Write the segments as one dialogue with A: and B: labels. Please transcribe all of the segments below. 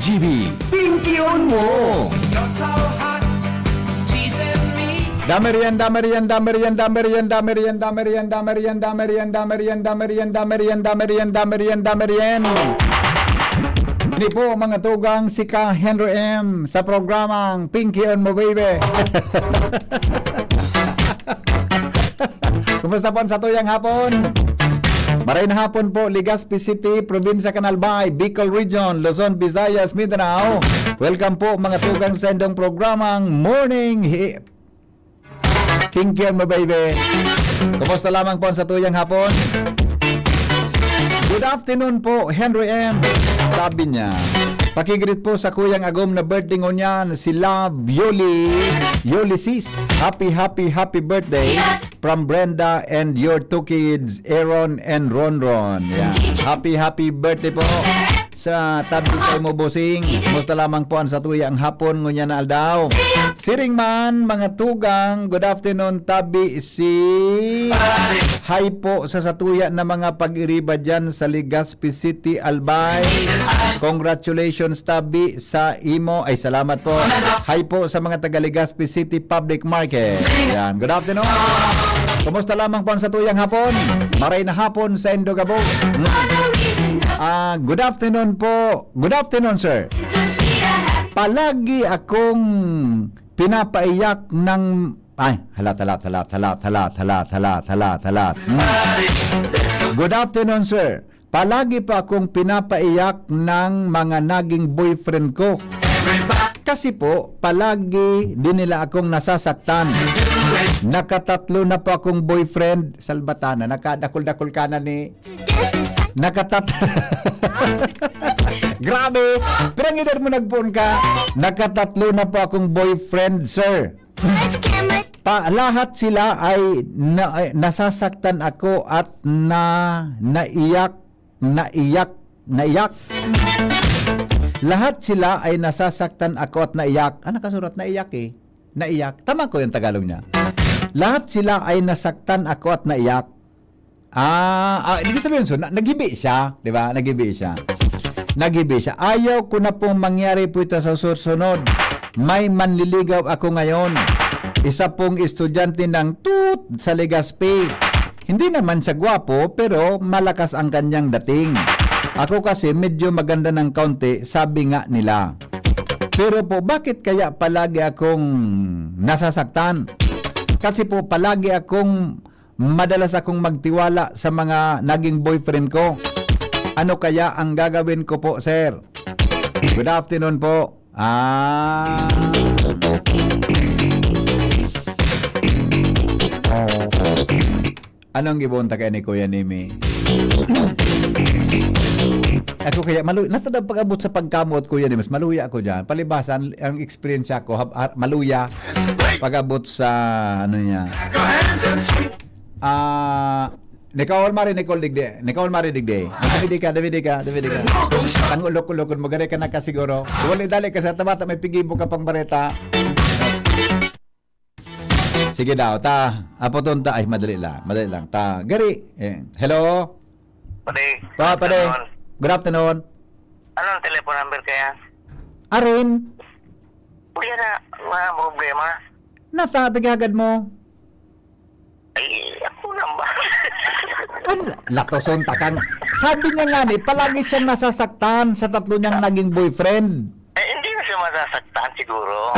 A: GB, Pinky-on mo! Damerian. Ini po mga tugang si Ka Henry M sa programang Pinky-on mo, baby. Kumusta po sa tuyang hapon? Maray na hapon po, Legazpi City, Probinsya Canalbay, Bicol Region, Luzon, Visayas, Mindanao. Welcome po mga tugang sa indong programang Morning Pinky-on mo, baby. Kumusta lamang po sa tuyang hapon? Good afternoon po, Henry M. Sabi niya, pakigreet po sa kuyang agom na birthday ngunyan, si Love Yoli Sis. Happy birthday from Brenda and your two kids, Aaron and Ronron. Yeah. Happy birthday po sa tabi sa imo, bossing. Musta lamang po ang sa tuyang hapon ngunyan na aldaw. Siring man, mga tugang, good afternoon, tabi si hi po sa satuya na mga pag-iriba dyan sa Legazpi City, Albay. Congratulations, tabi sa imo. Ay, salamat po. Hi po sa mga taga Legazpi City Public Market. Yan, good afternoon. Kumusta lamang po ang sa tuyang hapon? Maray na hapon sa Indogabo. Good afternoon po. Good afternoon, sir. Palagi akong pinapaiyak ng halat. Good afternoon, sir. Palagi pa akong pinapaiyak ng mga naging boyfriend ko. Kasi po, palagi din nila akong nasasaktan. Nakatatlo na po akong boyfriend. Salbatana, nakadakol-dakol ka na ni... Grabe! Pirangidar mo nagpuan ka. Nakatatlo na po akong boyfriend, sir. Lahat sila ay nasasaktan ako at naiyak. Lahat sila ay nasasaktan ako at naiyak. Nakasurat naiyak eh. Naiyak. Tama ko yung Tagalog niya. Lahat sila ay nasaktan ako at naiyak. Ibig sabihin so, nagibi siya, di ba? Nagibi siya. Ayaw ko na pong mangyari po ito sa susunod. May manliligaw ako ngayon. Isa pong estudyante ng tut sa Legazpi. Hindi naman siya gwapo, pero malakas ang kanyang dating. Ako kasi medyo maganda ng kaunti, sabi nga nila. Pero po, bakit kaya palagi akong nasasaktan? Kasi po, palagi madalas akong magtiwala sa mga naging boyfriend ko. Ano kaya ang gagawin ko po, sir? Good afternoon po. Anong gibunta kay ni Kuya Nimi? Ako kaya natadang pag-abot sa pagkamot, Kuya Nimi, mas maluya ako dyan. Palibasan ang experience ko, maluya pag-abot sa ano niya. Nicole Marie Digde. David ka. Ang ulok-ulokon, magari ka na ka siguro. Dali ka sa tabata, may pigibo ka pang bareta. Sige daw, apoton ta. Ay, madali lang. Gari. Hello? Pade. Good afternoon.
B: Anong telephone number kaya?
A: Arin.
B: Kuya na, mga problema.
A: Nasabi agad mo.
B: Ay, ako lang ba?
A: Laktoson takang. Sabi niya nga palagi siyang nasasaktan sa tatlo niyang naging boyfriend.
B: Hindi na siya masasaktan siguro.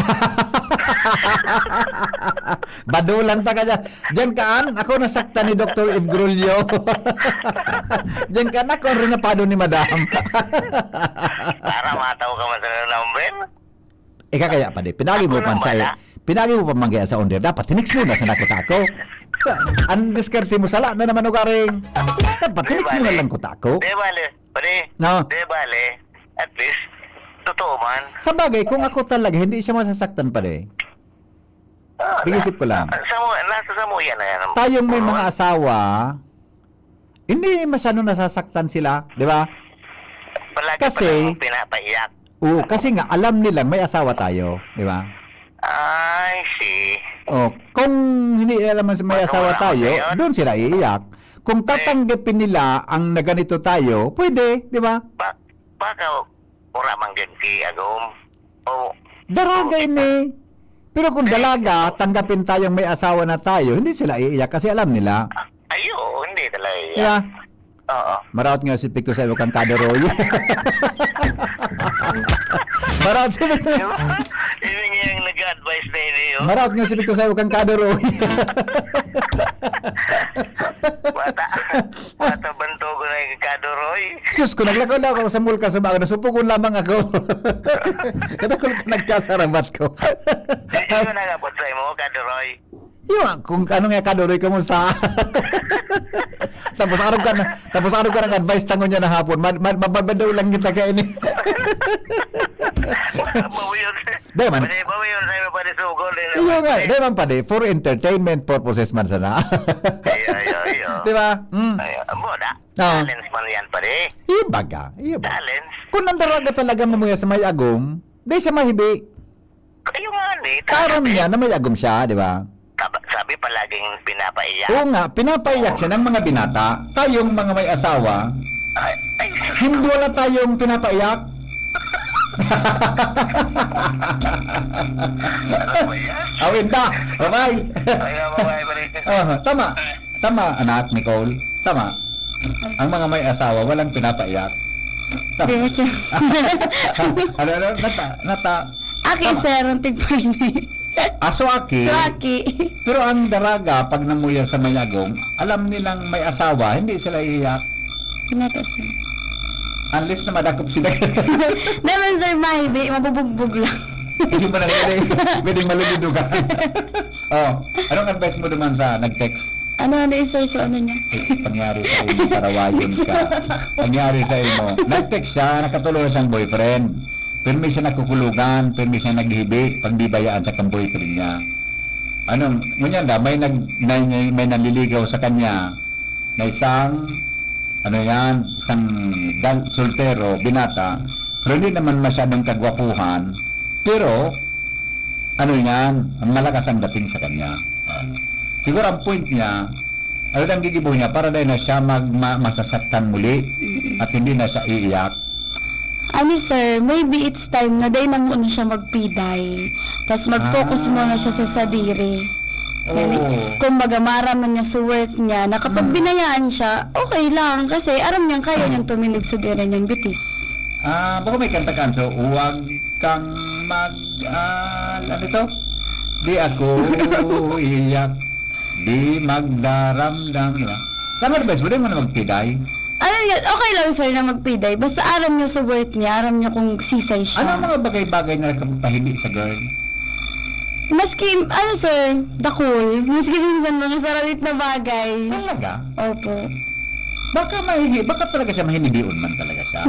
A: Badulan pa ka dyan. Diyan kaan, ako nasaktan ni Dr. Ibgrulyo. Diyan kaan, ako rin napado ni Madam.
B: Para mataw ka masarap number.
A: Ika kaya pa di, pinagi mo pa manggaya sa onder. Dapat tinix mo na sa nakita ko. Ang diskarte mo sala na naman ugaring. Dapat tinix mo na lang kuta ko.
B: De bale, pare.
A: No.
B: De bale, at least, totoo man.
A: Sa bagay, kung ako talaga, hindi siya masasaktan pa di. Bigisip ko lang.
B: Nasa Samuya na yan.
A: Tayong may mga asawa, hindi masyadong nasasaktan sila, di ba?
B: Palagi
A: Kasi,
B: pa lang pinapaiyak.
A: Oo, kasi nga alam nilang may asawa tayo, di ba?
B: I see.
A: Kung hindi alam sa may asawa tayo, doon sila iiyak. Kung tatanggapin nila ang na ganito tayo, pwede, di ba?
B: Baka Ura manggid ki agom. Oh,
A: Daraga ini. Pero kung dalaga, tanggapin tayong may asawa na tayo, hindi sila iiyak kasi alam nila.
B: ayo, hindi talaga.
A: Yeah.
B: Oo.
A: Maraot nga si Picto sa kang Kaderoy. Maraot si Picto.
B: Ini nga yung nag-advise na ini. Oh.
A: Maraot nga si Picto sa kang Kaderoy.
B: Bata banto ko na yung kaduroy.
A: Sus, kung naglakaw na ako sa mulka sa baga, nasupukon lamang ako. Kata ko nagkasarabat ko.
B: Yung nagabot sa mo, kaduroy.
A: Yung, kung ano nga Kaderoy, kamusta? tapos araw ka ng advice tangon niya na hapon. Mababadaw lang kita kainin.
B: Bawiyon.
A: Di man.
B: Bawiyon sa'yo pa ni Sugol.
A: Iyo nga, di man pa di. For entertainment purposes man sana.
B: Ayo.
A: Di ba?
B: Amo na.
A: Oo.
B: Talents man yan pa rin.
A: Ibaga.
B: Talents.
A: Kung nandaraga talaga mamuya sa may agom, di siya mahibi.
B: Kayo nga ni.
A: Karam niya na may agom siya, di ba?
B: Sabi palaging pinapaiyak.
A: Oo nga, pinapaiyak siya ng mga binata. Tayong mga may asawa,
B: Ay,
A: hindi wala tayong pinapaiyak.
B: ano ba yan?
A: Awin ta. Bye-bye.
B: Ay, mababay pa rin.
A: Tama. Tama, anak, Nicole. Tama. Ang mga may asawa, walang pinapaiyak. Tama.
C: Di ba siya?
A: Ano? Nata.
C: Aki, sir, ang tigparni.
A: Aso aki.
C: So, Aki.
A: Pero ang daraga, pag namuya sa mayagong, alam nilang may asawa, hindi sila iiyak.
C: Pinata, sir.
A: Unless na madakop sila.
C: Naman, sir, mahibi. Mabubugbog lang.
A: Hindi mo na pwedeng malulido ka. Oh, anong advice mo naman sa nag-text?
C: Ano, sir, so ano niya?
A: Pangyari sa iyo, parawayon ka. Pangyari sa iyo, nag-text siya, nakatulong siyang boyfriend. Pirmi siya nakukulugan, pirmi siya naghibi, pagbibayaan sa kang boyfriend niya. Anong, ngunyan da, may nanliligaw sa kanya na isang, isang soltero, binata, pero hindi naman masyadong kagwapuhan, pero, malakas ang dating sa kanya. Siguro ang point niya, ang gigibo niya, para dahil na siya masasaktan muli, at hindi na siya iiyak.
C: Ano, sir, maybe it's time na dahil na muna siya magpiday. Tapos mag-focus muna siya sa sadiri. Yani, kung magamaraman niya sa worth niya, na kapag binayaan siya, okay lang. Kasi aram niyang kaya niyang tuminog sa dira niyang bitis.
A: Baka may kanta kanso, huwag kang ano to? Di ako iyak, di magdaramdam, di ba? Tama na ba? Di mo na magpiday?
C: Ano yan? Okay lang, sir, na magpiday. Basta aram niyo sa worth niya, aram niyo kung sisay siya.
A: Ano ang mga bagay-bagay na nagpapahibi sa girl?
C: Maski, ano, sir, dakol. Maski minsan mga sarawit na bagay.
A: Talaga?
C: Opo.
A: Baka talaga siya mahinibiun man talaga siya.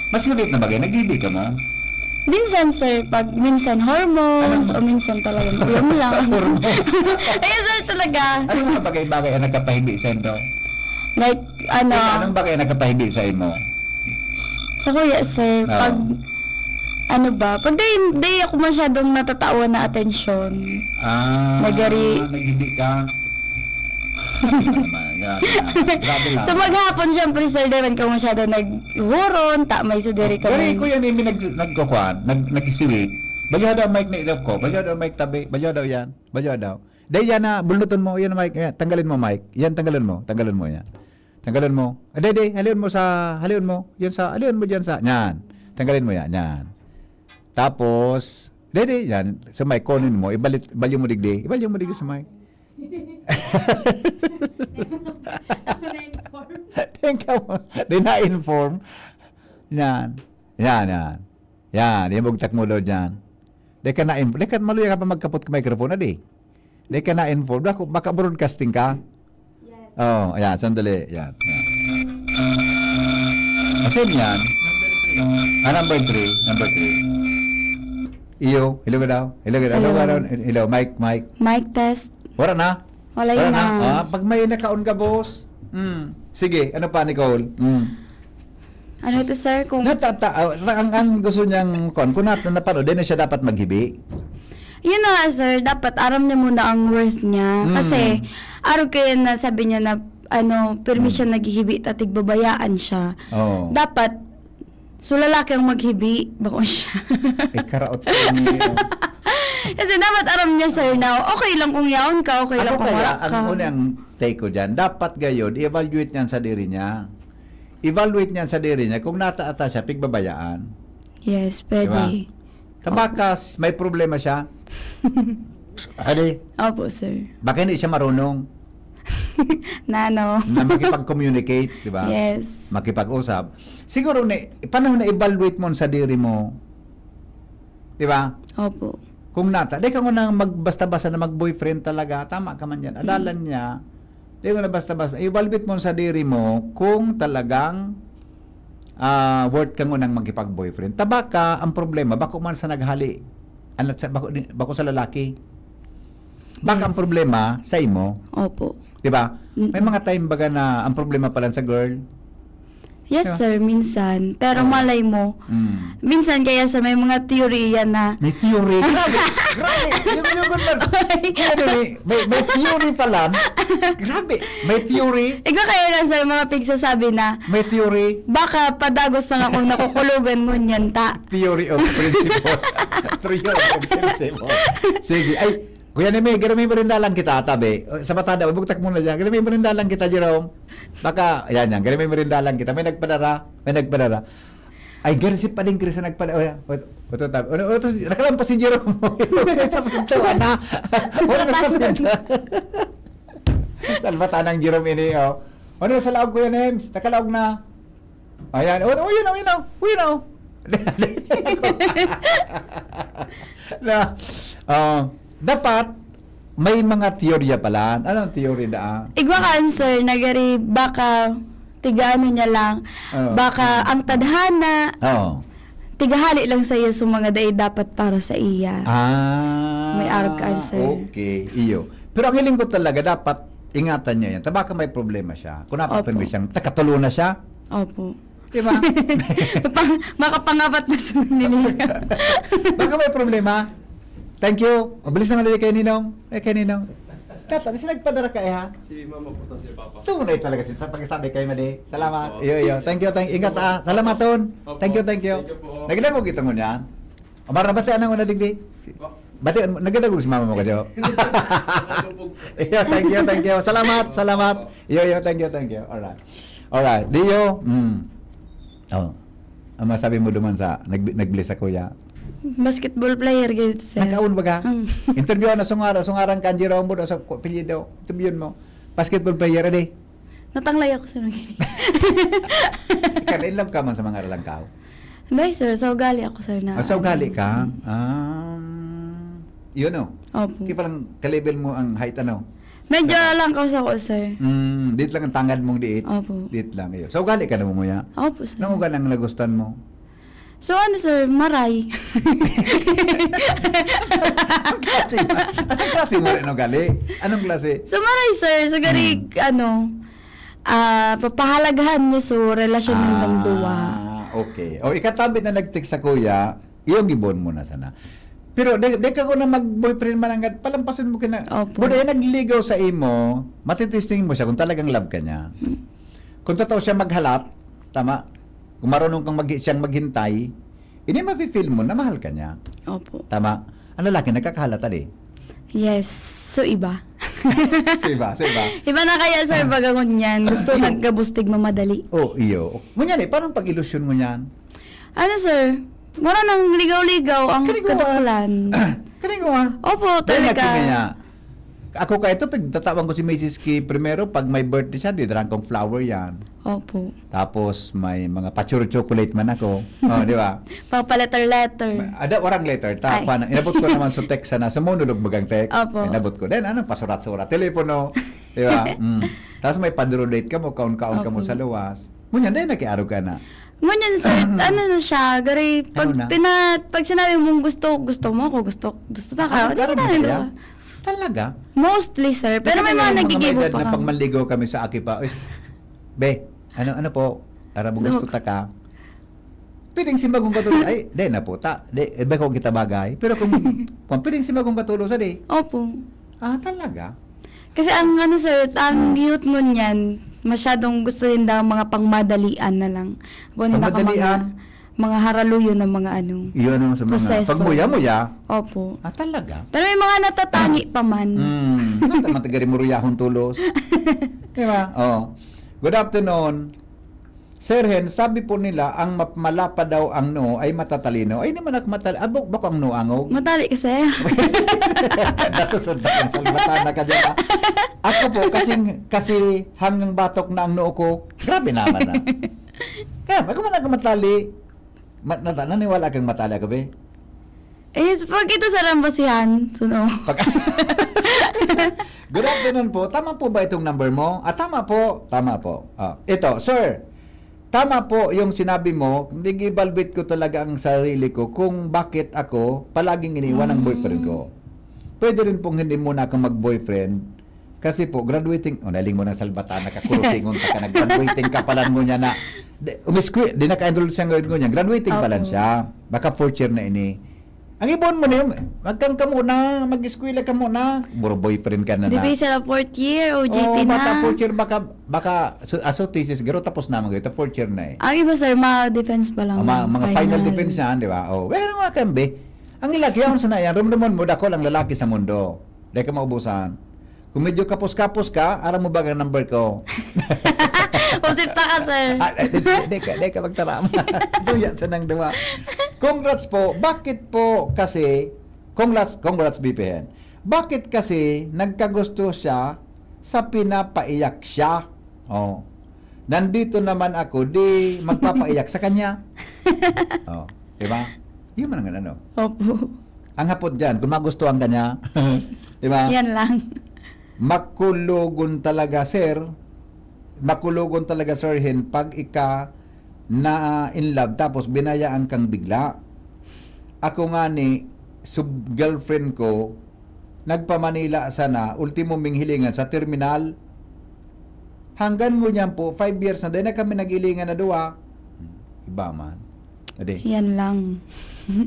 A: Mas ulit na bagay, naghibi ka mo?
C: Minsan, sir, pag minsan hormones, o minsan talagang uyam lang.
A: Hormones.
C: Ayun, sir, talaga.
A: Ano mga bagay-bagay ang nagpapahibi sa ito?
C: Like,
A: Anong bagay ang nagpapahibi sa imo?
C: sa kuya, sir,
A: Oo.
C: pag, pag di ako masyadong natatawan na atensyon. Nagari-
A: Naghibi ka. Grabe lang.
C: So, maghapon, syempre, sir, di ka masyado naghuron, tamay sa diri ka.
A: Pero ko yan, may nagkukuhan, nag-isiwit. Balyo daw mic na ilap ko. Balyo daw mic tabi. Balyo daw yan. Balyo daw. Dahil yan na, bulnuton mo. Yan mic. Yan, tanggalin mo mic. Yan, tanggalin mo. Tanggalin mo yan. Tanggalin mo. Dahil, halion mo sa, halion mo. Yan sa, halion mo dyan sa, yan. Tanggalin mo yan. Yan. Tapos, dahil, yan. Sa mic, konin mo. Ibalyo mo digdi. Ibalyo mo digdi sa mic. Di na-inform. Yan. Yan. Yan, bugtak mo daw dyan. Di ka maluya ka pa magkapot ka microphone na di. Di ka na-inform. Baka broadcasting ka? Yes. Oh, ayan, sandali. Yan. Kasi yan. Number 3. Iyo, hello ka daw. Hello, Mike.
C: Mic test.
A: Wala na.
C: Wala yun na.
A: Pag may nakaon ka, boss. Sige, ano pa, Nicole?
C: Ano ito, sir? Kung
A: Ang gusto niyang kung napanood, din na siya dapat maghibi.
C: yun na nga, sir, dapat aram niya muna ang worth niya. Kasi, araw kayo na sabi niya na, pirmi siya naghihibi, tatig babayaan siya.
A: Oh.
C: Dapat, So, lalaki ang maghibi. Bako siya.
A: Karaot ko niyo.
C: Kasi dapat aram niya, sir, na okay lang kung yaon ka, okay lang
A: Ako
C: kung
A: kaya,
C: wala ka.
A: ang unang take ko dyan, dapat gayon, i-evaluate niyan sa diri niya. Evaluate niyan sa diri niya, kung nataata siya, pigbabayaan.
C: Yes, pwede.
A: Tabakas, may problema siya. Adi,
C: Opo, sir.
A: baka hindi siya marunong
C: Nano.
A: na makipag-communicate, di ba?
C: Yes.
A: Makipag-usap. Siguro, paano na-evaluate mo sa diri mo? Di ba?
C: Opo.
A: Kung nata, di ka mo nang magbasta-basta na mag-boyfriend talaga, tama ka man yan. Adalan niya, di ko na basta-basta. I-evaluate mo sa diri mo kung talagang worth ka nang magkipag-boyfriend. Tabaka, ang problema, bako man sa naghali. Bako sa lalaki. Baka ang
C: Yes.
A: problema sa imo.
C: Opo.
A: Di ba? May
C: Mm-mm.
A: mga time baga na ang problema pala sa girl.
C: Yes,
A: Diba?
C: sir, minsan. Pero
A: Oo.
C: malay mo, minsan kaya sa may mga teorya na
A: May theory. Grabe! Grabe! Yung man. May theory pala. Grabe! May theory.
C: ikaw kaya lang sa mga pigsasabi na
A: May theory.
C: baka padagos lang akong nakukulugan ngunyan ta.
A: Theory of principle. Theory of principle. Sige. Ay, Kuya Nemi, ganun mo rin dalang kita, tabi. Sa batada, bugtak muna dyan. Ganun mo rin dalang kita, Jerome. Baka, yan, ganun mo rin dalang kita. May nagpadara. Ay, ganun si Paling Chris na nagpadara. Ito, tabi. Ito, nakalampas si Jerome. Sa pintuan na. Wala na sa pintuan. Salbata ng Jerome ini, oh. Ano sa laog, Kuya Nems? Nakalaog na. Ayan. Yun o. Dapat may mga teorya pala. Anong teorya da?
C: Igwa ka, sir, nagari baka tigaano niya lang.
A: Oo.
C: Baka ang tadhana,
A: Oo.
C: tigahali lang sa iya sa mga day dapat para sa iya. May arog ka, sir.
A: Okay, iyo. Pero ang hiling ko talaga, dapat ingatan niya yan. Baka may problema siya. Kung napapanwi
C: Opo.
A: siyang, nakatulo na siya.
C: Opo.
A: Di ba?
C: Makapangapat na sa nila.
A: Baka may problema. Thank you. Mabilis na nga kay Ninong. Kay Ninong. Tata, di sila nagpadara ka ha?
D: Si Mama po to si Papa.
A: Tunay talaga siya. Pagkasabi kay Madi. Salamat. Iyo. Thank you. Ingat Salamat ton. Thank you.
D: Thank you po.
A: Nagdagog kita mo niyan. Amara bati anang una digdi. Bati nagdagog si mama mo kasi. Iyo, thank you. Salamat. Iyo, thank you. Alright. Dio. Oh. Ang masabi mo duman sa nagbless sa kuya.
C: Basketball player gito, sir.
A: Nagkaon ba ka? Interview na sungarang kanji raw mo sa apelyido. Interviewin mo. Basketball player ade.
C: Natanglay ako sa mga
A: Kan in love ka man sa mga ralangkaw.
C: Hindi, sir. So, gali ako, sir, na.
A: So gali ka. Yun o.
C: Opo.
A: Kaya palang ka-level mo ang height ano.
C: Medyo lang ako sa ko, sir.
A: Dit lang ang tangad mong diit.
C: Opo.
A: Dit lang iyo. So gali ka na mo muya.
C: Opo, sir.
A: Nang ugan ang nagustan mo.
C: So, ano, sir? Maray.
A: Anong klase mo rin no gali? Anong klase?
C: So, maray, sir. So, gari, papahalagahan niya so, relasyon ng damduwa.
A: Okay. O ikatabi na nag-text sa kuya, iyong gibon mo na sana. Pero di ka ko na mag-boyfriend manangad, palampasin mo kina.
C: Opo.
A: Buday nagligaw sa imo, matitesting mo siya kung talagang love ka niya. Kung totoo siya maghalat, tama? Kung marunong kang siyang maghintay, hindi mafe-feel mo na mahal ka niya.
C: Opo.
A: Tama? Ang lalaki nagkakahalata di.
C: Yes. So, iba.
A: Sa iba.
C: Iba na kaya, sir, bagangon yan. Gusto nagkabustig mamadali.
A: Oh, iyo. Ngunyan parang pag-ilusyon mo yan.
C: Ano, sir? Wala nang ligaw-ligaw ang kadaklan.
A: Kaning ko
C: Opo,
A: Dahil
C: talaga.
A: nga, ako ka ito, pagtatawang ko si Mrs. Key, primero, pag may birthday siya, didarang kong flower yan.
C: Opo.
A: Tapos, may mga pachuro chocolate man ako. Oh, di ba?
C: Pagpa-letter-letter.
A: Ada orang later,
C: Ay.
A: inabot ko naman sa text na, sumunulog bagang text.
C: Opo.
A: Inabot ko. Then, pasurat-surat, telepono. Di ba? Tapos may padrodate ka mo, kaon-kaon ka mo
C: Opo.
A: sa luwas. Ngunyan, dahil nakiaro ka na.
C: Ngunyan, sir, ano na siya, gari, pag,
A: Ano na?
C: pag sinabi mong gusto mo ako, gusto na ka, di
A: Karon
C: na
A: ba
C: rin
A: kaya?
C: ba?
A: Talaga?
C: Mostly, sir. Pero may mga nagigibo pa
A: na pag
C: kami.
A: manligaw kami sa aki pa, be, ano po, ara mo gusto ta ka? Pwedeng simbagong katulo, ay, de na po, be ko kita bagay. Pero kung pwedeng simbagong katulo sa di,
C: Opo.
A: talaga?
C: Kasi ang ano, sir, ang youth ngunyan, masyadong gusto rin daw mga pangmadalian na lang. Buwan nila ka
A: Pangmadalian?
C: mga mga haraluyo ng mga ano.
A: Yun ano sa mga
C: Proseso.
A: pagmuya-muya.
C: Opo.
A: Ah, talaga?
C: Pero may mga natatangi pa man.
A: Naman tagari mo ruyahon tulos. Di ba? Oh. Good afternoon. Sir Hen, sabi po nila ang malapa daw ang no ay matatalino. Ay, hindi man ako matalino. Ah, bako ang no angog.
C: Matali kasi.
A: Datusod na ang salbatana ka dyan. Ako po, kasi hanggang batok na ang noo ko, grabe naman na. Kaya, ako man ako matali. Naniwala kang matali ako, be?
C: Eh, pag ito sa rambasihan, suno.
A: Good afternoon po. Tama po ba itong number mo? Ah, tama po. Tama po. Ah, ito, sir. Tama po yung sinabi mo. Hindi ibalbit ko talaga ang sarili ko kung bakit ako palaging iniwan ng boyfriend ko. Pwede rin pong hindi muna akong mag-boyfriend. Kasi po, graduating, naling mo ng salbatana ka, kurusingon ka, nag-graduating ka pala mo niya na, di naka-enroll siya ngayon niya, graduating pala
C: Opo.
A: siya. Baka 4th year na ini. Ang ibon mo na yun, magkang ka muna, mag-eskwela ka muna. Buro boyfriend ka na
C: Di
A: na.
C: ba sa 4th year o JT
A: baka
C: na?
A: 4th year, baka aso thesis, garo tapos naman kayo, 4th year na eh.
C: Ang iba sir, mga defense pa lang.
A: Mga final defense yan, di ba? Oh, pero nga kambi, ang ilaki yan sa na yan, rumdumon mo, dako lang lalaki sa mundo. Di ka maubusan. Kung medyo kapos-kapos ka, aram mo ba ang number ko?
C: Posita ka sir.
A: Di ka magtarama. Duya sa nang duwa. Congrats po. Bakit po kasi, congrats BPN. Bakit kasi nagkagusto siya sa pinapaiyak siya? Oh. Nandito naman ako, di magpapaiyak sa kanya. Oh. Diba? Yun man ang ano.
C: Opo.
A: Ang hapot dyan, kung magustuhan ka niya. Diba?
C: Yan lang.
A: Makulugon talaga, sir. Makulugon talaga, Sir Hen, pag ika na in love, tapos binayaan kang bigla. Ako nga ni, sub-girlfriend ko, nagpa-Manila sana, ultimo ming hilingan sa terminal. Hanggang mo niyan po, 5 years na, dahil na kami nag-ilingan na duwa. Iba man. Ade,
C: Yan lang.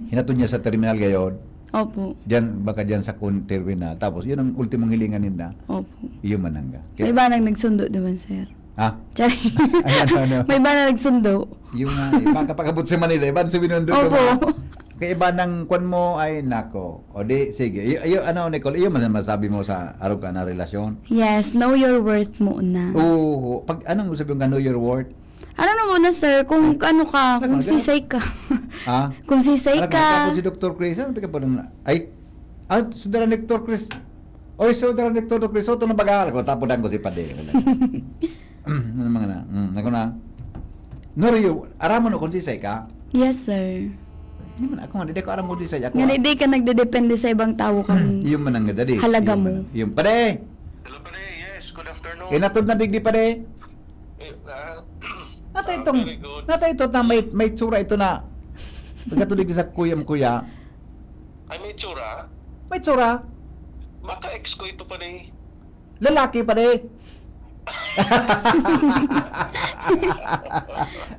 A: hinatod niya sa terminal gayon.
C: Opo.
A: Diyan, baka diyan sa terminal. Tapos, yun ang ultimong hilingan nila.
C: Opo.
A: Iyon man hangga.
C: May ba nang nagsundo naman sir?
A: Ah?
C: Tsari.
A: Ano?
C: May ba na nagsundo?
A: Yung nga, baka pagabot sa Manila, iban sa binundo.
C: Opo.
A: Kaya iba ng kwan mo ay nako. O di, sige. Ano, Nicole, iyo man masabi mo sa araw ka na relasyon?
C: Yes, know your worth muna.
A: Oo. Pag, anong sabi yung know your worth?
C: Ano na muna sir, kung ano ka, kung
A: Ano,
C: sisay ka.
A: Ha?
C: Kung sisay
A: Alam
C: ka.
A: ko si Dr. Chris, ano ka pa na? Ay, sudara ni Dr. Chris. Oy, sudara ni Dr. Chris. So, ito na bagal ko. Tapodan ko si Pade. Ano mga na? Ako na. Noriyo, aram mo no kung sisay ka?
C: Yes sir.
A: Hindi man ako, hindi ko aram mo sisay. Ako,
C: Nga hindi ka nagdedepende sa ibang tao kang
A: Yung man ang dadi.
C: halaga
A: Yung
C: mo.
A: man- Yung Pade.
B: Hello, pare. Yes, good afternoon.
A: Inatod na digdi Pade.
B: Eh, very good.
A: Nata ito na may tsura ito na. Pagkatulig sa kuya.
B: Ay, may tsura.
A: May tsura.
B: Maka-ex ko ito pa rin.
A: Lalaki Pade.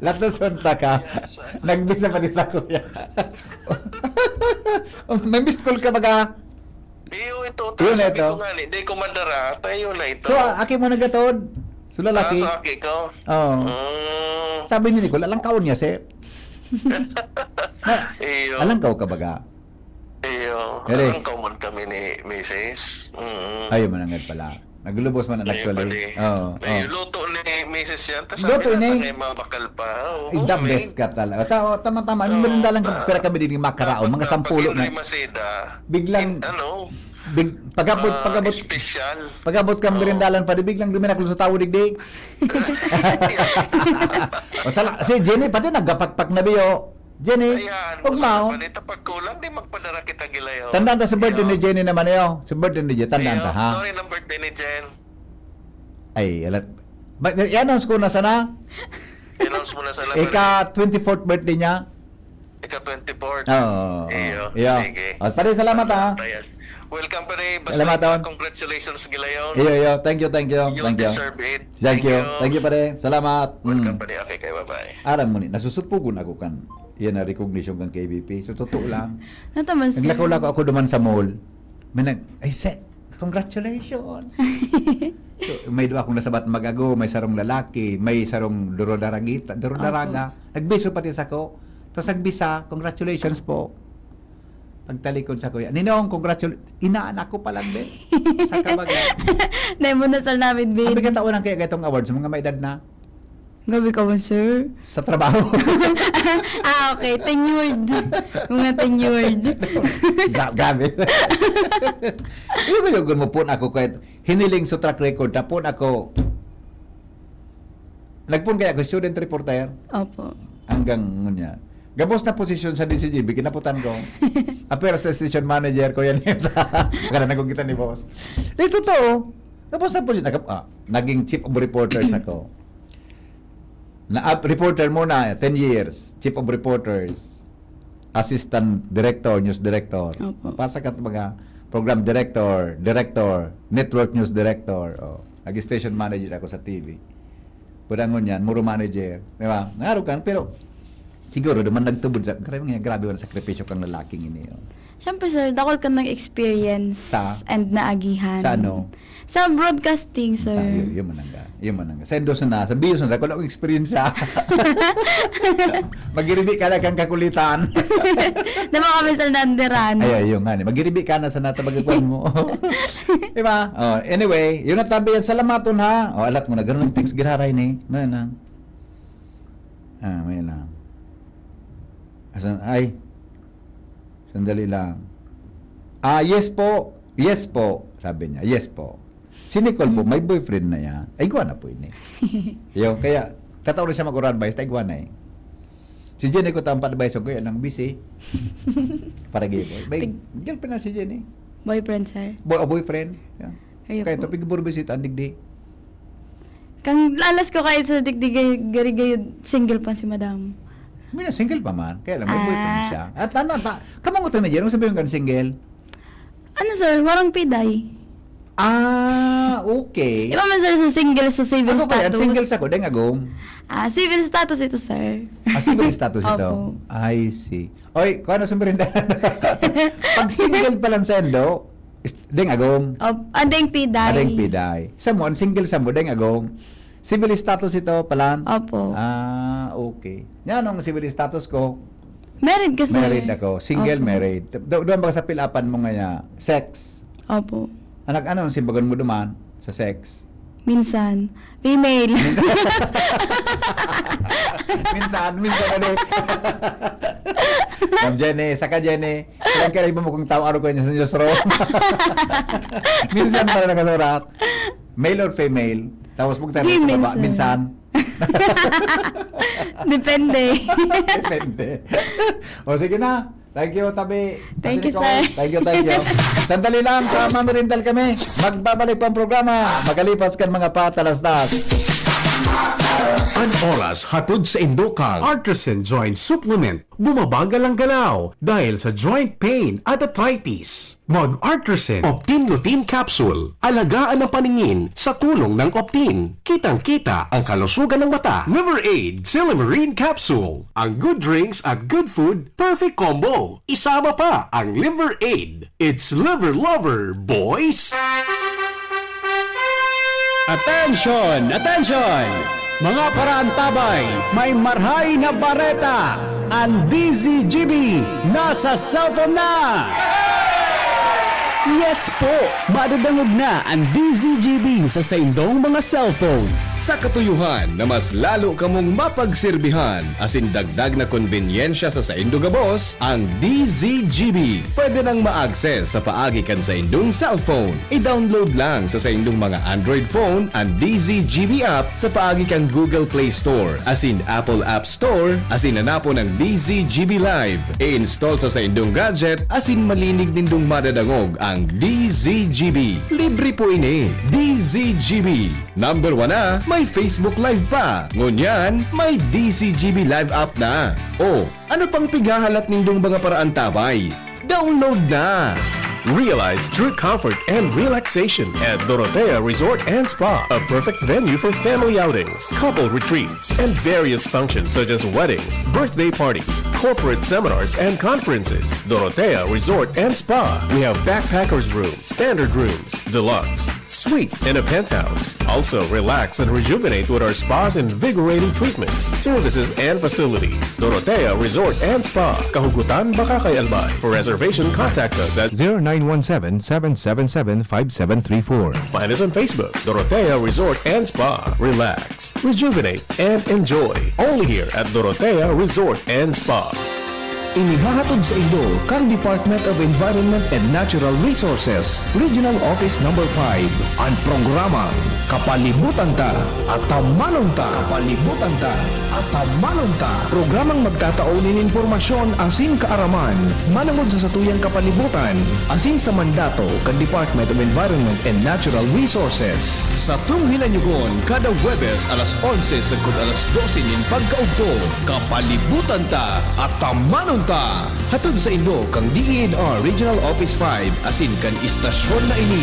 A: Latusunta ka.
B: Yes.
A: Nagbisa pa din sa kuya. May missed call ka baga?
B: Iyo ito.
A: Yun
B: Sabi
A: ito.
B: ko nga, hindi ko madara. Tayo na ito.
A: So, aki mo nagatod. So, lalaki.
B: Sa aki ko.
A: Oo. Sabi ni Nicole, alang kaon niya, sir.
B: Iyo.
A: Alang kaon ka baga?
B: Iyo.
A: Ere.
B: Ang common kami ni Mrs.
A: Ayaw man angad pala. Naglubos man na actually. Oo.
B: Ay, luto ni Mrs. yan. Tapos
A: Luto
B: sabi
A: ni-
B: na mga bakal pa. Oo,
A: The
B: may-
A: best ka talaga. Tama-tama. Meron lang pera kami din makaraon. Mga sampulo na.
B: Maseda.
A: Biglang-
B: Ano?
A: Pagabot
B: Special.
A: kang merindalan pa, di biglang duminaklo sa tawo digdig. Si Jenny, pati nagapakpak na biyo. Jenny,
B: Ayan.
A: huwag mao.
B: Panita pag kulang, di magpadara kita gilayo.
A: Tandaan ta sa birthday ni Jenny naman yo. Sa birthday ni Jenny, tandaan ta ha.
B: Sorry ng birthday ni Jen.
A: Ay, alat. I-announce ko na sana.
B: Announce mo na sa laban.
A: Ika 24th birthday niya.
B: Ika 24.
A: Oo.
B: Iyo. Sige.
A: Pare, salamat ha.
B: Ayan. Welcome pa rin.
A: Salamat, Ton.
B: Congratulations gilayon.
A: Iyo. Thank you.
B: You
A: Thank you.
B: deserve it.
A: Thank you pare. Salamat.
B: Welcome pa rin. Okay, kay bye-bye.
A: Aram mo ni, nasusupugon ako kan. Yan na recognition kang KBP. So, totoo lang.
C: Nataman sir.
A: Naglakaw-lakaw ako duman sa mall. Ay, congratulations. So, may dua akong nasabat magago, may sarong lalaki, may sarong durodaraga. Nagbiso pati sa ko. Tapos nagbisa, congratulations po. Pagtalikod sa kuya, Ninong, congratulations. Inaanak ko pa lang din. Sa kabagan.
C: Dahil mo nasal namin,
A: Ang
C: babe.
A: bigat taon kaya itong award sa mga may edad na
C: Gabi ka ba, sir?
A: sa trabaho.
C: Okay. Tenured. Mga tenured.
A: Gabi. Yung mo po ako kahit hiniling sa track record, tapon ako nagpun kaya ako student reporter
C: Opo.
A: hanggang ngunya. Gabos na posisyon sa DCGB, kinaputan ko. Apero sa station manager ko yan. Kaya nagkukita ni boss. Dito to. Gabos na posisyon. Naging chief of reporters ako. Reporter muna, 10 years. Chief of reporters. Assistant director, news director.
C: Opo.
A: Pasa ka mga program director, network news director. Naging station manager ako sa TV. Pudangon yan, muro manager. Di ba? Nangaro kan, pero siguro naman nagtubod sa, grabe wala sakripisyo kang lalaking ini.
C: Siyempre, sir, dakol ka ng experience
A: Sa?
C: and naagihan.
A: Sa ano?
C: Sa broadcasting, sir.
A: Yung manangga. Yung manangga. Sa Endos na, sa Bios na, wala akong experience siya. Magiribi ka na kang kakulitan.
C: Diba kami, sir, nandiran?
A: Yung nga. Magiribi ka na sa natabagaguan mo. Diba? Anyway, yun natabi yan. Salamaton ha. Alat mo na. Ganun ang text giraray ni. May lang. May lang. Ay. Sandali lang. Yes po. Yes po. Sabi niya. Yes po. Si Nicole po, may boyfriend na yan. Ay, gwa na po yun eh. Kaya, kataon siya mag-advise, ay gwa na eh. Si Jenny ko tampa advice ko, lang busy. Para gay boy. May girlfriend na si Jenny.
C: Boyfriend, sir.
A: Boyfriend. Yeah.
C: Ayun
A: Kaya
C: po.
A: ito, pigiburo bisita, andigdi.
C: Kang lalas ko kahit sa digdigay, garigay, single pa si madam.
A: May single pa man. Kaya lang, may
C: Ah.
A: boyfriend siya. At kamangutan na dyan, kung sabihin ka single.
C: Ano, sir? Warang piday.
A: Okay.
C: Iba man, sir, sa single sa civil
A: Ako kaya,
C: status.
A: single sa ko, dahil agong.
C: Civil status ito, sir.
A: Civil status ito.
C: Opo.
A: I see. Oy, kung ano sumerinda? Pag single pa lang sa endo, dahil agong.
C: Adeng piday.
A: Adeng piday. Sa mo, ang single sa mo, dahil agong. Civil status ito palan?
C: Opo.
A: Okay. Yan ang civil status ko.
C: Married ka, sir.
A: Married ako. Single,
C: Opo.
A: married. Doon ba sa pilapan mo nga sex?
C: Opo.
A: Ano simbagan mo duman sa sex?
C: Minsan. Female.
A: minsan ano. Ma'am Jenny, saka Jenny, kailan ka rin mo kung tao araw ko niya sa news room? Minsan pala nakasurat. Male or female? Tapos magtanong sa
C: Female,
A: baba,
C: sir.
A: minsan.
C: Depende.
A: Depende. O sige na. Thank you, Tabi.
C: Thank you,
A: Nicole.
C: sir.
A: Thank you. Sandali lang, sa Mamirindal kami. Magbabalik pa ang programa. Magalipas kan mga patalasdas.
E: An oras hatod sa Indokang Artisan Joint Supplement. Bumabagal ang galaw dahil sa joint pain at arthritis. Mag-Artisan Optin Lutein Capsule. Alagaan ang paningin sa tulong ng Optin. Kitang-kita ang kalusugan ng mata. Liver Aid Silimarine Capsule. Ang good drinks at good food, perfect combo. Isama pa ang Liver Aid. It's liver lover, boys!
F: Attention! Attention! Mga paraantabay, may marhay na bareta! Ang DZGB nasa cellphone na! Yes po! Madadangog na ang DZGB sa saindong mga cellphone.
G: Sa katuyuhan na mas lalo kamong mapagsilbihan asin dagdag na konbinyensya sa saindong gabos, ang DZGB. Pwede nang ma-access sa paagi kan sa indong cellphone. I-download lang sa saindong mga Android phone ang DZGB app sa paagi kan Google Play Store, asin Apple App Store, asin nanapo ng DZGB Live. I-install sa saindong gadget, asin malinig nindong madadangog ang DZGB. Libre po ini. DZGB. Number 1 na, may Facebook Live pa. Ngunyan, may DZGB Live app na. O, ano pang pigahalat nindong mga paraan tabay? Download na!
E: Realize true comfort and relaxation at Dorotea Resort and Spa, a perfect venue for family outings, couple retreats, and various functions such as weddings, birthday parties, corporate seminars, and conferences. Dorotea Resort and Spa. We have backpackers rooms, standard rooms, deluxe,
H: suite in a penthouse. Also, relax and rejuvenate with our spa's invigorating treatments, services, and facilities. Dorotea Resort and Spa. Kahugutan, Bakakay, Albay. For reservation, contact us at
I: 0917-777-5734.
H: Find us on Facebook, Dorotea Resort and Spa. Relax, rejuvenate, and enjoy. Only here at Dorotea Resort and Spa.
G: Inihahatod sa Indo kang Department of Environment and Natural Resources, Regional Office Number 5, ang programa Kapalibutan Ta at Tamanong Ta. Kapalibutan Ta at Tamanong Ta. Programang magtataon ng impormasyon asin kaaraman, manungod sa satuyang kapalibutan, asin sa mandato kang Department of Environment and Natural Resources. Sa tunghinanyugon, kada Webes alas 11 sagkod alas 12 nin pagkaugto, Kapalibutan Ta at Tamanong Ta. Hatod sa Indo kang DENR Regional Office 5 asin kan istasyon na ini.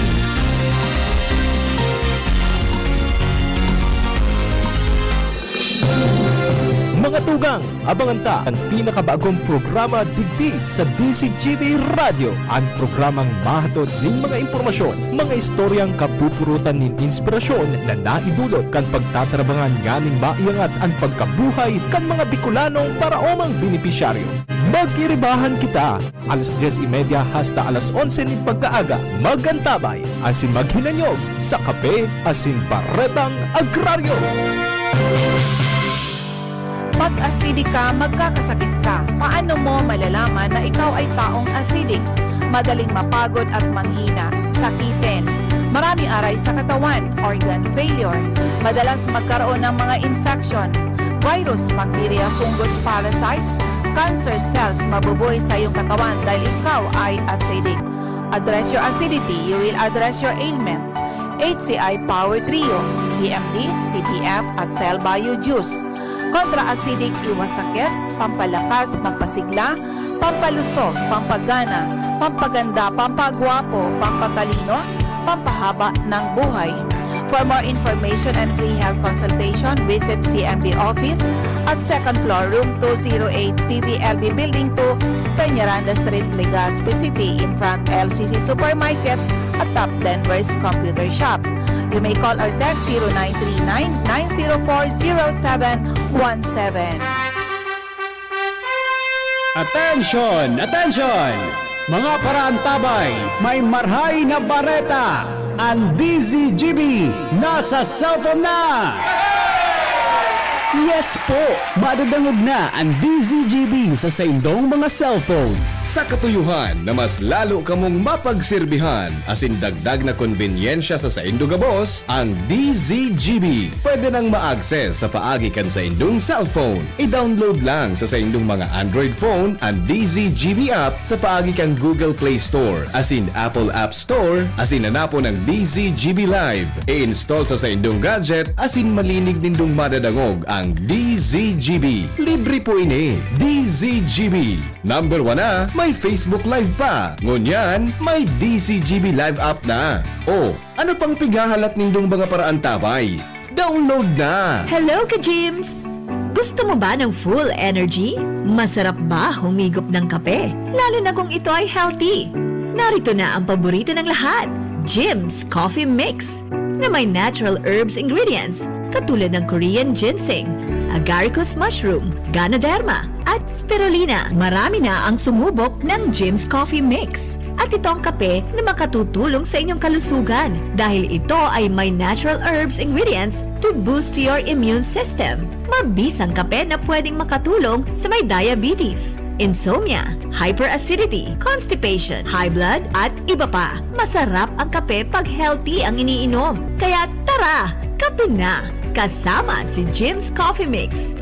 J: Mga tugang, abangan ta ang pinakabagong programa digdi sa DCGB Radio. Ang programang mahatod ng mga impormasyon, mga istoryang kapupurutan nin inspirasyon na naidulot kan pagtatrabangan nganing maiangat ang pagkabuhay kan mga Bicolanong para omang benepisyaryo. Magkiribahan kita, alas 10:30 hasta alas 11 nin pagkaaga, magantabay, asin maghinanyog sa kape asin baretang agraryo.
K: Pag acidic ka, magkakasakit ka. Paano mo malalaman na ikaw ay taong acidic? Madaling mapagod at manghina, sakitin. Maraming aray sa katawan, organ failure. Madalas magkaroon ng mga infection, virus, bacteria, fungus, parasites, cancer cells mabubuhay sa iyong katawan dahil ikaw ay acidic. Address your acidity, you will address your ailment. HCI Power Trio, CMD, CPF at Cell Bio Juice. Kontra-acidic, iwas sakit, pampalakas, pampasigla, pampalusog, pampagana, pampaganda, pampagwapo, pampatalino, pampahaba ng buhay. For more information and free health consultation, visit CMB office at 2nd floor, room 208, PBLB Building 2, Peñaranda Street, Legazpi City, in front LCC Supermarket at Top Denver's Computer Shop. You may call or text 0939-904-0717.
F: Attention! Attention! Mga parantabay, may marhay na bareta! Ang DZGB nasa cellphone na! Yes po! Madadangog na ang DZGB sa saindong mga cellphone.
G: Sa katuyuhan na mas lalo kamong mapagserbihan, asin dagdag na konbinyensya sa saindo gabos, ang DZGB. Pwede nang ma-access sa paagi kan sa indong cellphone. I-download lang sa saindong mga Android phone ang DZGB app sa paagi kan Google Play Store, asin Apple App Store, asin nanapo ng DZGB Live. I-install sa saindong gadget, asin malinig nindong madadangog ang DZGB. Libre po ini. DZGB. Number 1 na, may Facebook Live pa. Ngunyan, may DZGB Live app na. O, ano pang pigahalat nindong mga paraan tabay? Download na!
L: Hello ka-Jims! Gusto mo ba ng full energy? Masarap ba humigop ng kape? Lalo na kung ito ay healthy. Narito na ang paborito ng lahat, Jims Coffee Mix, na may natural herbs ingredients katulad ng Korean ginseng, agaricus mushroom, ganoderma, at spirulina. Marami na ang sumubok ng Jims Coffee Mix. At ito ang kape na makatutulong sa inyong kalusugan dahil ito ay may natural herbs ingredients to boost your immune system. Mabisang kape na pwedeng makatulong sa may diabetes, insomnia, hyperacidity, constipation, high blood, at iba pa. Masarap ang kape pag healthy ang iniinom. Kaya tara, kape na! Kasama si Jims Coffee Mix.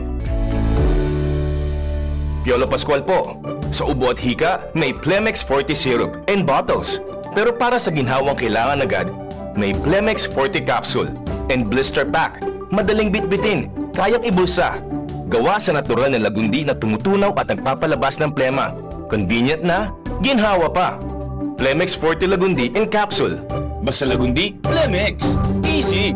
M: Piolo Pascual po. Sa ubo at hika, may Plemex Forte Syrup and bottles. Pero para sa ginhawang kailangan agad, may Plemex Forte Capsule and Blister Pack. Madaling bitbitin, kayang ibulsa. Gawa sa natural na lagundi na tumutunaw at nagpapalabas ng plema. Convenient na, ginhawa pa. Plemex Forte Lagundi in Capsule. Basta lagundi, Plemex. Easy!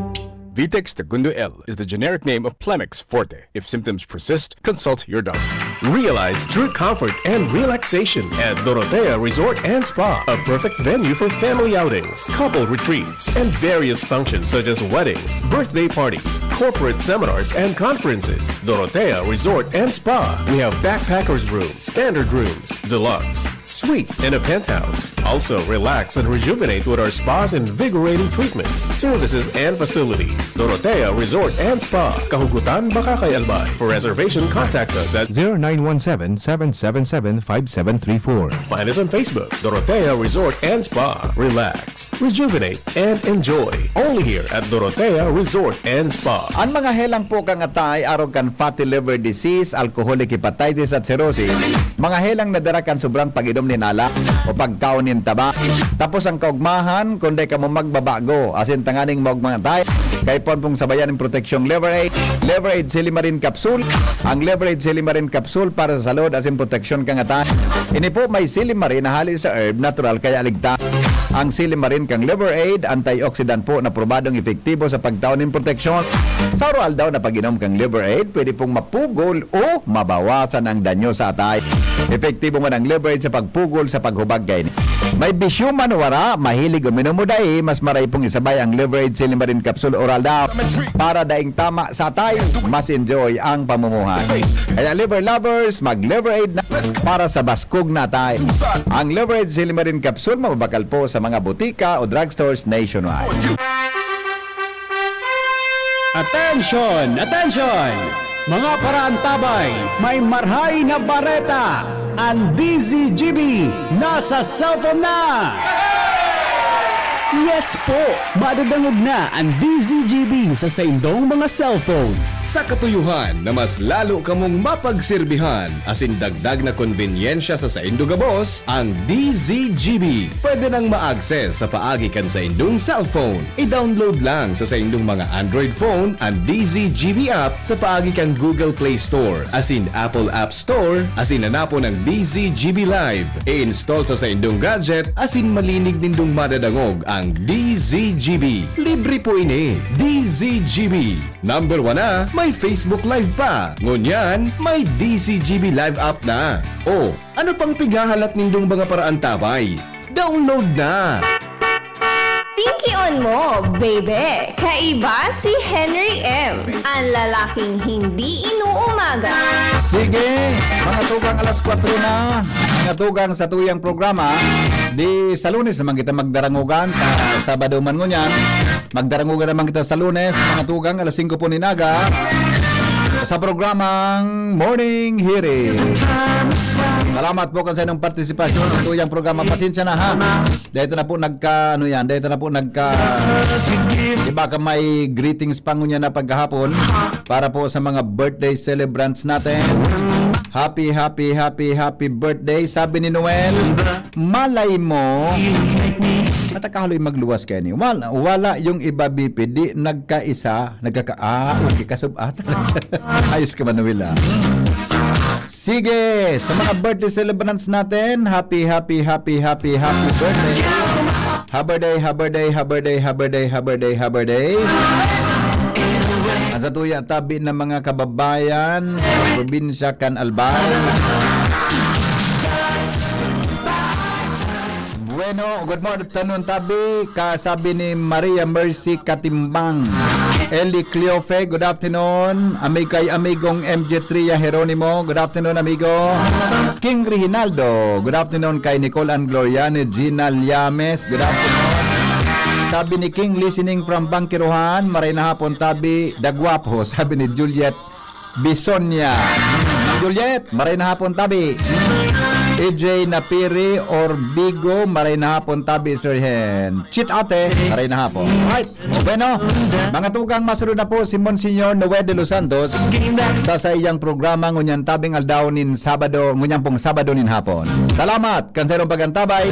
H: Vitex Segundo L is the generic name of Plemix Forte. If symptoms persist, consult your doctor. Realize true comfort and relaxation at Dorotea Resort and Spa, a perfect venue for family outings, couple retreats, and various functions such as weddings, birthday parties, corporate seminars, and conferences. Dorotea Resort and Spa. We have backpackers rooms, standard rooms, deluxe, suite, and a penthouse. Also, relax and rejuvenate with our spas and invigorating treatments, services, and facilities. Dorotea Resort and Spa, Kahugutan, Bakakay, Albay. For reservation, contact us at
J: 0917-777-5734.
H: Find us on Facebook, Dorotea Resort and Spa. Relax, rejuvenate, and enjoy. Only here at Dorotea Resort and Spa.
A: Ang mga helang po kang atay, arog kan fatty liver disease, alcoholic hepatitis at cirrhosis, mga helang nadara kan sobrang pag-inom ni nala o pagkaon nin taba. Tapos ang kaugmahan, kundi ka mo magbabago, asin tanganing mo mga atay, kay pong sabayan ng proteksyong Liver Aid Silimarin Capsule. Ang Liver Aid Silimarin Capsule para sa salud asin proteksyon kang atay. Ini po may silimarin na hali sa herb, natural kaya aligta. Ang silimarin kang Liver Aid, antioxidant po na probadong epektibo sa pagtaon ng proteksyon. Sa oral daw na pag-inom kang Liver Aid, pwede pong mapugol o mabawasan ang danyo sa atay. Epektibo man ang Liver Aid sa pagpugol sa paghubag kay ni. May bisyo man wara, mahilig uminom mo dahi, mas maray pong isabay ang Liver Aid Silimarin Capsule oral daw para daing tama sa atay, mas enjoy ang pamumuhay. Kaya liver lovers, mag Liver Aid na para sa baskog na atay. Ang Liver Aid Silimarin Capsule mababakal po sa mga butika o drugstores nationwide.
F: Attention! Attention! Mga paraantabay, may marhay na bareta. Ang DZGB nasa cellphone na! Yes po! Madadangog na ang DZGB sa saindong mga cellphone.
G: Sa katuyuhan na mas lalo kamong mapagsilbihan asin dagdag na konbinyensya sa saindong gabos, ang DZGB pwede nang ma-access sa paagi kan sa indong cellphone. I-download lang sa saindong mga Android phone ang DZGB app sa paagi kan Google Play Store asin Apple App Store asin nanapo ng DZGB Live. I-install sa saindong gadget asin malinig nindong madadangog ang DZGB. Libre po ini. DZGB. Number 1 na, may Facebook Live pa. Ngunyan, may DZGB Live app na. O, ano pang pigahalat nindong mga paraan tabay? Download na!
I: Pinky on mo, baby! Kaiba si Henry M. Ang lalaking hindi inuumaga.
A: Sige, mga tugang alas 4 na. Mga tugang sa tuyang programa. Di sa Lunes naman kita magdarangugan. Sabado man ngunyan. Magdarangugan naman kita sa Lunes. Mga tugang alas 5 po ninaga. Sa programang Morning Hearing. Salamat po sa inyong partisipasyon sa tuyang programa. Pasensya na ha. Dito na po iba ka may greetings pa ngunya na pagkahapon para po sa mga birthday celebrants natin. Happy birthday. Sabi ni Noel, malay mo matakahaloy magluwas kayo ni. Wala yung iba BP, di nagkaisa, okay, kasubat. Ayos ka, Manuel. Sige, sa mga birthday celebrants natin, happy birthday. Happy day. Ang sa tuya tabi ng mga kababayan sa probinsya kan Albay. Bueno, good morning tanon tabi. Kasabi ni Maria Mercy Katimbang. Eli Cleofe, good afternoon. Amigong MJ Tria Jeronimo, good afternoon amigo. King Reginaldo, good afternoon kay Nicole and Gloriane Gina Llames, good afternoon. Sabi ni King, listening from Bangkiruhan, maray na hapon tabi, dagwapo, sabi ni Juliet Bisonia. Juliet, maray na hapon tabi. AJ Napiri or Bigo, maray na hapon tabi, Sir Hen. Chit ate, maray na hapon. Right, bueno, mga tugang masunod na po si Monsignor Noel de los Santos sa iyang programa ngunyan tabing aldaw nin Sabado, ngunyan pong Sabado nin hapon. Salamat, kanserong pagantabay.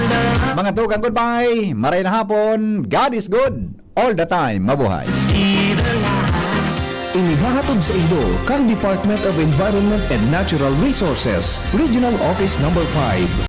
A: Mga tugang, goodbye. Maray na hapon. God is good all the time. Mabuhay.
J: Inihahatod sa Indo, kang Department of Environment and Natural Resources, Regional Office No. 5.